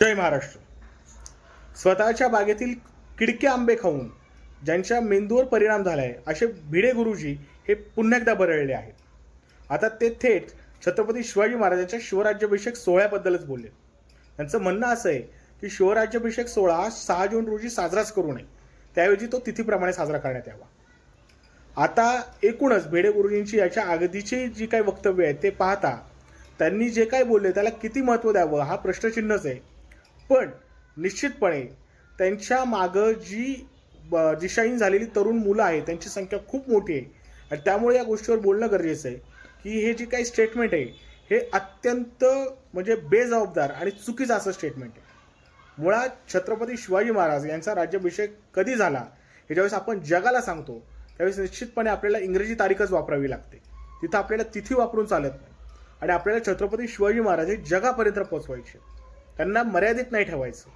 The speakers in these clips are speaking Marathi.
जय महाराष्ट्र. स्वतःच्या बागेतील किडके आंबे खाऊन ज्यांच्या मेंदूवर परिणाम झाला आहे असे भिडे गुरुजी हे पुन्हा एकदा बरळले आहेत. आता ते थेट छत्रपती शिवाजी महाराजांच्या शिवराज्याभिषेक सोहळ्याबद्दलच बोलले. त्यांचं म्हणणं असं आहे की शिवराज्याभिषेक सोहळा हा 6 जून रोजी साजराच करू नये, त्याऐवजी तो तिथीप्रमाणे साजरा करण्यात यावा. आता एकूणच भिडे गुरुजींची याच्या अगदीची जी काही वक्तव्य आहे ते पाहता त्यांनी जे काही बोलले त्याला किती महत्त्व द्यावं हा प्रश्नचिन्हच आहे. पण निश्चितपणे त्यांच्या मागं जी दिशाहीन झालेली तरुण मुलं आहेत त्यांची संख्या खूप मोठी आहे आणि त्यामुळे या गोष्टीवर बोलणं गरजेचं आहे की हे जे काही स्टेटमेंट आहे हे अत्यंत म्हणजे बेजबाबदार आणि चुकीचं असं स्टेटमेंट आहे. मुळात छत्रपती शिवाजी महाराज यांचा राज्याभिषेक कधी झाला हे ज्यावेळेस आपण जगाला सांगतो त्यावेळेस निश्चितपणे आपल्याला इंग्रजी तारीखच वापरावी लागते. तिथं आपल्याला तिथी वापरून चालत नाही आणि आपल्याला छत्रपती शिवाजी महाराज हे जगापर्यंत पोहोचवायचे, त्यांना मर्यादित नाही ठेवायचं.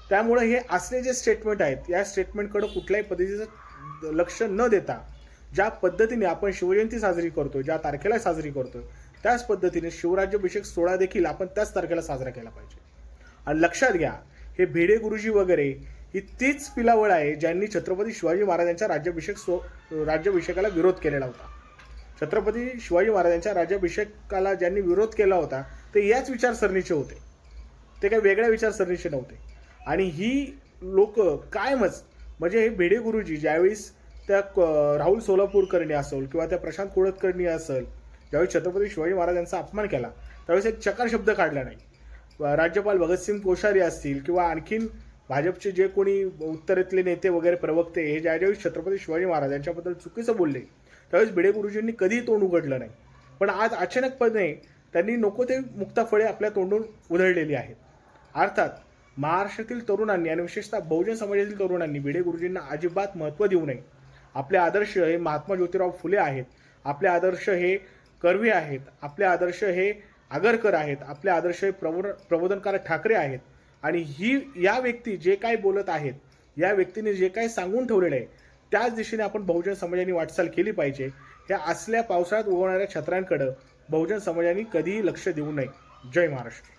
त्यामुळे हे असले जे स्टेटमेंट आहेत या स्टेटमेंटकडे कुठल्याही पद्धतीचं लक्ष न देता ज्या पद्धतीने आपण शिवजयंती साजरी करतो, ज्या तारखेला साजरी करतो त्याच पद्धतीने शिवराज्याभिषेक सोहळा देखील आपण त्याच तारखेला साजरा केला पाहिजे. आणि लक्षात घ्या, हे भिडे गुरुजी वगैरे ही तीच पिलावळ आहे ज्यांनी छत्रपती शिवाजी महाराजांच्या राज्याभिषेकाला विरोध केलेला होता. छत्रपती शिवाजी महाराजांच्या राज्याभिषेकाला ज्यांनी विरोध केला होता ते याच विचारसरणीचे होते, ते काही वेगळ्या विचारसरणीचे नव्हते. आणि ही लोक कायमच म्हणजे हे भिडे गुरुजी ज्यावेळेस त्या राहुल सोलापूरकरनी असेल किंवा त्या प्रशांत कोळतकरनी असेल ज्यावेळी छत्रपती शिवाजी महाराजांचा अपमान केला त्यावेळेस एक चकार शब्द काढला नाही. राज्यपाल भगतसिंग कोश्यारी असतील किंवा आणखीन भाजपचे जे कोणी उत्तरेतले नेते वगैरे प्रवक्ते हे ज्यावेळी छत्रपती शिवाजी महाराजांच्याबद्दल चुकीचं बोलले त्यावेळेस भिडे गुरुजींनी कधीही तोंड उघडलं नाही. पण आज अचानकपणे त्यांनी नको ते मुक्ताफळे आपल्या तोंडून उधळलेली आहेत. अर्थात महाराष्ट्रातील तरुणांनी आणि विशेषतः बहुजन समाजातील तरुणांनी भिडे गुरुजींना अजिबात महत्त्व देऊ नये. आपले आदर्श हे महात्मा ज्योतिराव फुले आहेत, आपले आदर्श हे कर्वे आहेत, आपले आदर्श हे आगरकर आहेत, आपले आदर्श हे प्रबोधनकार ठाकरे आहेत. आणि या व्यक्ती जे काही बोलत आहेत, या व्यक्तीने जे काही सांगून ठेवलेलं आहे त्याच दिशेने आपण बहुजन समाजाने वाटचाल केली पाहिजे. या असल्या पावसाळ्यात उगवणाऱ्या छत्रांकडे बहुजन समाजाने कधीही लक्ष देऊ नये. जय महाराष्ट्र.